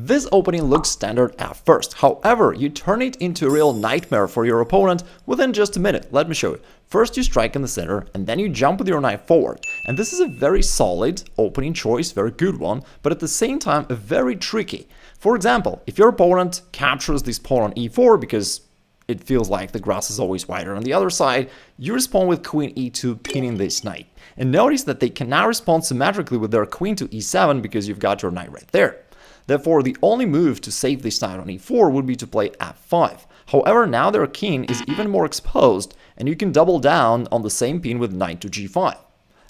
This opening looks standard at first, however, you turn it into a real nightmare for your opponent within just a minute. Let me show you. First you strike in the center, and then you jump with your knight forward. And this is a very solid opening choice, very good one, but at the same time a very tricky. For example, if your opponent captures this pawn on e4 because it feels like the grass is always wider on the other side, you respond with queen e2, pinning this knight. And notice that they can now respond symmetrically with their queen to e7 because you've got your knight right there. Therefore, the only move to save this knight on e4 would be to play f5. However, now their king is even more exposed, and you can double down on the same pin with knight to g5.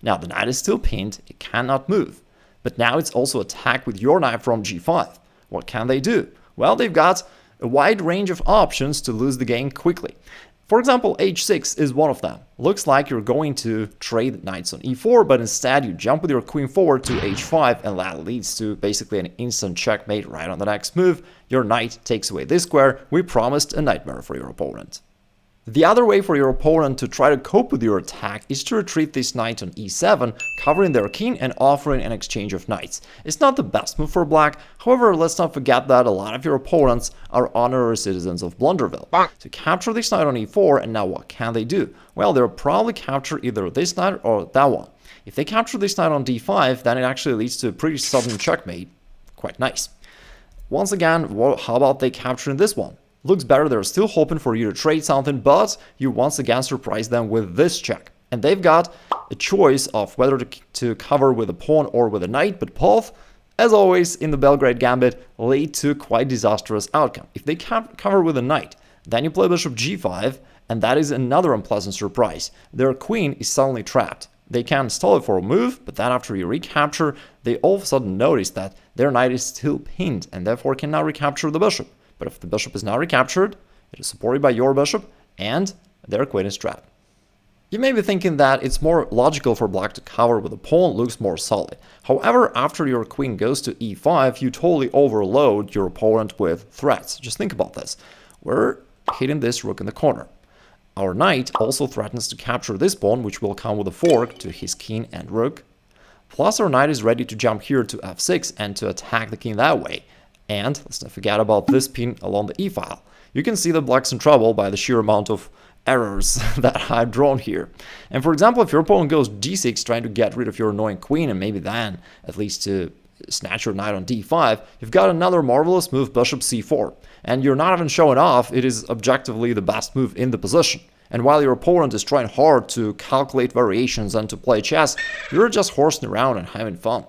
Now, the knight is still pinned, it cannot move. But now it's also attacked with your knight from g5. What can they do? Well, they've got a wide range of options to lose the game quickly. For example, h6 is one of them. Looks like you're going to trade knights on e4, but instead you jump with your queen forward to h5, and that leads to basically an instant checkmate right on the next move. Your knight takes away this square. We promised a nightmare for your opponent. The other way for your opponent to try to cope with your attack is to retreat this knight on e7, covering their king and offering an exchange of knights. It's not the best move for black, however, let's not forget that a lot of your opponents are honorary citizens of Blunderville. To capture this knight on e4, and now what can they do? Well, they'll probably capture either this knight or that one. If they capture this knight on d5, then it actually leads to a pretty sudden checkmate. Quite nice. Once again, how about they capturing this one? Looks better, they're still hoping for you to trade something, but you once again surprise them with this check. And they've got a choice of whether to cover with a pawn or with a knight, but both, as always in the Belgrade Gambit, lead to quite disastrous outcome. If they cover with a knight, then you play bishop g5, and that is another unpleasant surprise. Their queen is suddenly trapped. They can stall it for a move, but then after you recapture, they all of a sudden notice that their knight is still pinned, and therefore can now recapture the bishop. But if the bishop is now recaptured, it is supported by your bishop, and their queen is trapped. You may be thinking that it's more logical for black to cover with a pawn, looks more solid. However, after your queen goes to e5, you totally overload your opponent with threats. Just think about this. We're hitting this rook in the corner. Our knight also threatens to capture this pawn, which will come with a fork to his king and rook. Plus, our knight is ready to jump here to f6 and to attack the king that way. And let's not forget about this pin along the e-file. You can see that black's in trouble by the sheer amount of errors that I've drawn here. And for example, if your opponent goes d6 trying to get rid of your annoying queen and maybe then at least to snatch your knight on d5, you've got another marvelous move, bishop c4. And you're not even showing off, it is objectively the best move in the position. And while your opponent is trying hard to calculate variations and to play chess, you're just horsing around and having fun.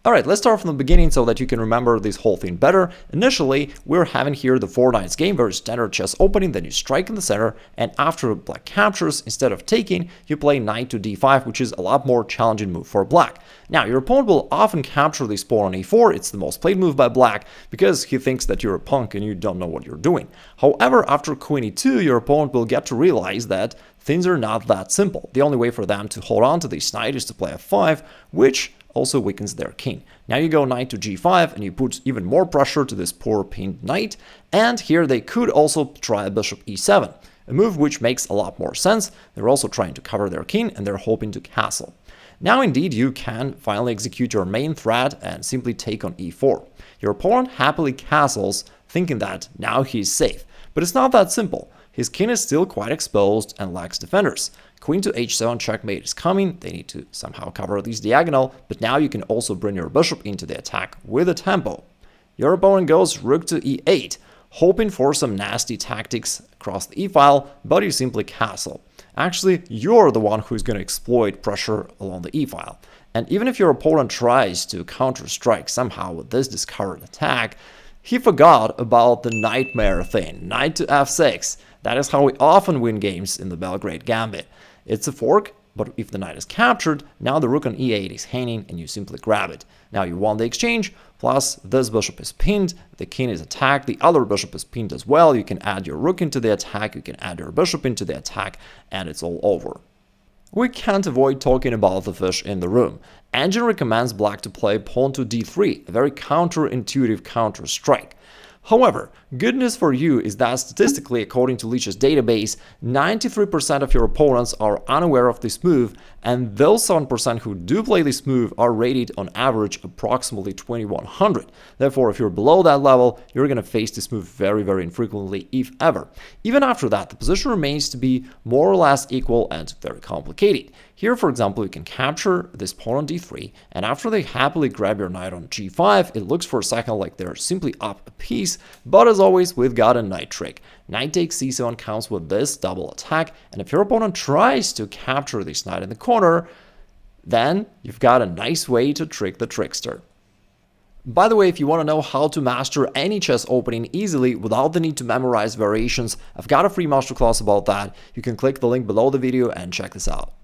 Alright, let's start from the beginning so that you can remember this whole thing better. Initially, we're having here the 4 knights game, very standard chess opening, then you strike in the center, and after black captures, instead of taking, you play knight to d5, which is a lot more challenging move for black. Now, your opponent will often capture this pawn on e4, it's the most played move by black, because he thinks that you're a punk and you don't know what you're doing. However, after queen e2, your opponent will get to realize that things are not that simple. The only way for them to hold on to this knight is to play f5, which also weakens their king. Now you go knight to g5 and you put even more pressure to this poor pinned knight, and here they could also try bishop e7, a move which makes a lot more sense. They're also trying to cover their king and they're hoping to castle. Now indeed you can finally execute your main threat and simply take on e4. Your opponent happily castles, thinking that now he's safe, but it's not that simple. His king is still quite exposed and lacks defenders. Queen to h7 checkmate is coming, they need to somehow cover this diagonal, but now you can also bring your bishop into the attack with a tempo. Your opponent goes rook to e8, hoping for some nasty tactics across the e-file, but you simply castle. Actually, you're the one who's going to exploit pressure along the e-file. And even if your opponent tries to counter-strike somehow with this discovered attack, he forgot about the Knightmare thing, knight to f6. That is how we often win games in the Belgrade Gambit. It's a fork, but if the knight is captured, now the rook on e8 is hanging and you simply grab it. Now you won the exchange, plus this bishop is pinned, the king is attacked, the other bishop is pinned as well. You can add your rook into the attack, you can add your bishop into the attack, and it's all over. We can't avoid talking about the fish in the room. Engine recommends black to play pawn to d3, a very counterintuitive counter-strike. However, good news for you is that statistically, according to Leach's database, 93% of your opponents are unaware of this move, and those 7% who do play this move are rated on average approximately 2100. Therefore, if you're below that level, you're going to face this move very, very infrequently, if ever. Even after that, the position remains to be more or less equal and very complicated. Here, for example, you can capture this pawn on d3, and after they happily grab your knight on g5, it looks for a second like they're simply up a piece, but as always, we've got a knight trick. Knight takes c7 counts with this double attack, and if your opponent tries to capture this knight in the corner, then you've got a nice way to trick the trickster. By the way, if you want to know how to master any chess opening easily without the need to memorize variations, I've got a free masterclass about that. You can click the link below the video and check this out.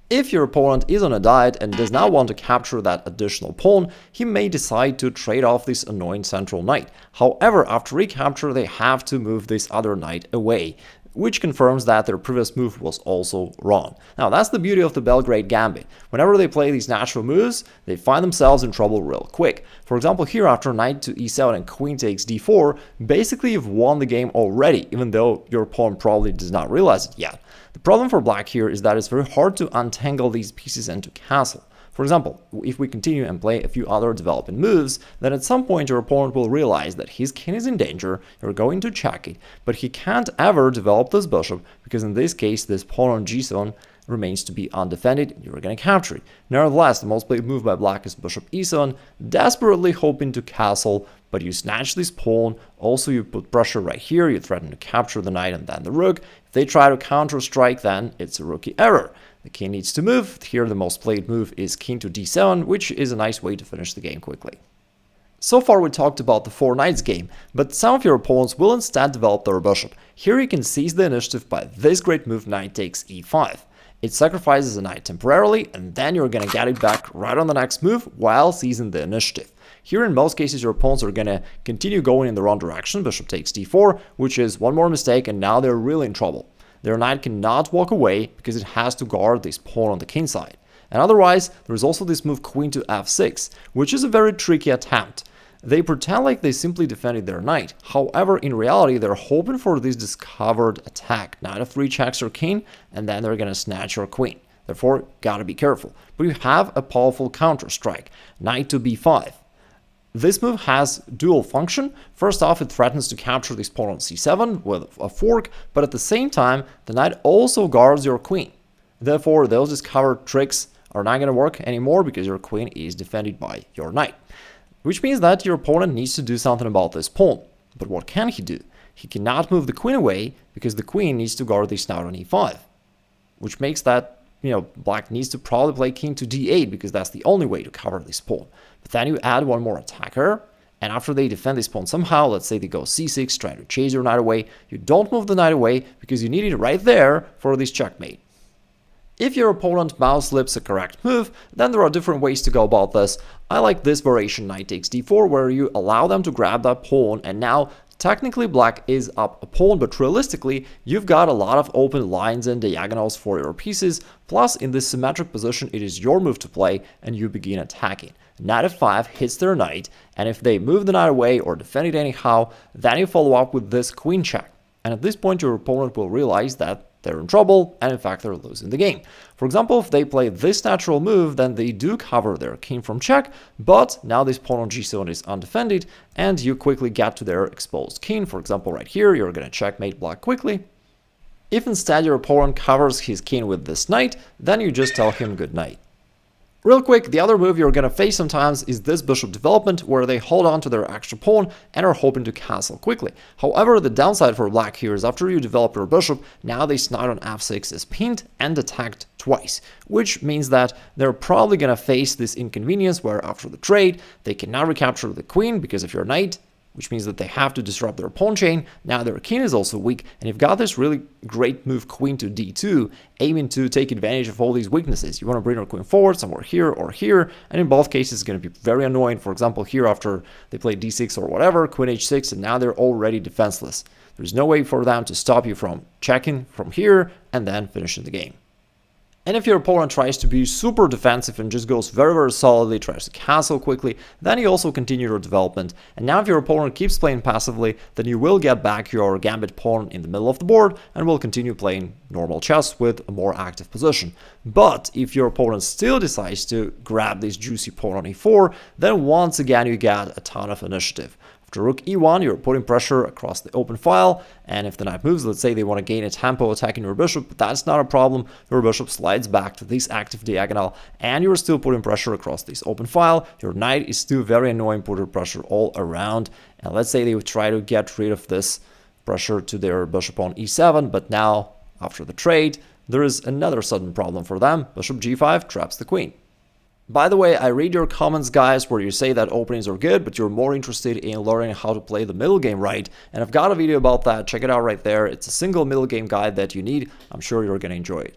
If your opponent is on a diet and does not want to capture that additional pawn, he may decide to trade off this annoying central knight. However, after recapture, they have to move this other knight away, which confirms that their previous move was also wrong. Now, that's the beauty of the Belgrade Gambit. Whenever they play these natural moves, they find themselves in trouble real quick. For example, here after knight to e7 and queen takes d4, basically you've won the game already, even though your opponent probably does not realize it yet. The problem for black here is that it's very hard to untangle these pieces into castle. For example, if we continue and play a few other developing moves, then at some point your opponent will realize that his king is in danger, you're going to check it, but he can't ever develop this bishop, because in this case this pawn on g7 remains to be undefended, and you're going to capture it. Nevertheless, the most played move by black is bishop e7, desperately hoping to castle, but you snatch this pawn, also you put pressure right here, you threaten to capture the knight and then the rook. If they try to counter-strike, then it's a rookie error. The king needs to move. Here the most played move is king to d7, which is a nice way to finish the game quickly. So far we talked about the 4 knights game, but some of your opponents will instead develop their bishop. Here you can seize the initiative by this great move, knight takes e5. It sacrifices a knight temporarily, and then you're going to get it back right on the next move while seizing the initiative. Here in most cases your opponents are going to continue going in the wrong direction, bishop takes d4, which is one more mistake and now they're really in trouble. Their knight cannot walk away because it has to guard this pawn on the king side. And otherwise, there's also this move queen to f6, which is a very tricky attempt. They pretend like they simply defended their knight. However, in reality, they're hoping for this discovered attack. Knight f3 checks your king, and then they're going to snatch your queen. Therefore, gotta be careful. But you have a powerful counter strike, knight to b5. This move has dual function. First off, it threatens to capture this pawn on c7 with a fork, but at the same time, the knight also guards your queen. Therefore, those discovered tricks are not going to work anymore because your queen is defended by your knight. Which means that your opponent needs to do something about this pawn. But what can he do? He cannot move the queen away because the queen needs to guard this knight on e5. Which makes that, black needs to probably play king to d8 because that's the only way to cover this pawn. But then you add one more attacker, and after they defend this pawn somehow, let's say they go c6, try to chase your knight away, you don't move the knight away because you need it right there for this checkmate. If your opponent mouse slips a correct move, then there are different ways to go about this. I like this variation, knight takes d4, where you allow them to grab that pawn, and now technically black is up a pawn, but realistically you've got a lot of open lines and diagonals for your pieces, plus in this symmetric position it is your move to play and you begin attacking. Knight f5 hits their knight, and if they move the knight away or defend it anyhow, then you follow up with this queen check. And at this point your opponent will realize that they're in trouble, and in fact they're losing the game. For example, if they play this natural move, then they do cover their king from check, but now this pawn on g7 is undefended, and you quickly get to their exposed king. For example, right here, you're going to checkmate black quickly. If instead your opponent covers his king with this knight, then you just tell him good night. Real quick, the other move you're going to face sometimes is this bishop development, where they hold on to their extra pawn and are hoping to castle quickly. However, the downside for black here is after you develop your bishop, now this knight on f6 is pinned and attacked twice, which means that they're probably going to face this inconvenience where after the trade, they cannot recapture the queen because of your knight, which means that they have to disrupt their pawn chain. Now their king is also weak, and you've got this really great move queen to d2, aiming to take advantage of all these weaknesses. You want to bring your queen forward somewhere here or here, and in both cases it's going to be very annoying. For example, here after they play d6 or whatever, queen h6, and now they're already defenseless. There's no way for them to stop you from checking from here and then finishing the game. And if your opponent tries to be super defensive and just goes very, very solidly, tries to castle quickly, then you also continue your development. And now if your opponent keeps playing passively, then you will get back your gambit pawn in the middle of the board and will continue playing normal chess with a more active position. But if your opponent still decides to grab this juicy pawn on e4, then once again you get a ton of initiative. After rook e1, you're putting pressure across the open file, and if the knight moves, let's say they want to gain a tempo attacking your bishop, but that's not a problem. Your bishop slides back to this active diagonal, and you're still putting pressure across this open file. Your knight is still very annoying, putting pressure all around, and let's say they would try to get rid of this pressure to their bishop on e7, but now, after the trade, there is another sudden problem for them. Bishop g5 traps the queen. By the way, I read your comments, guys, where you say that openings are good, but you're more interested in learning how to play the middle game right. And I've got a video about that. Check it out right there. It's a single middle game guide that you need. I'm sure you're going to enjoy it.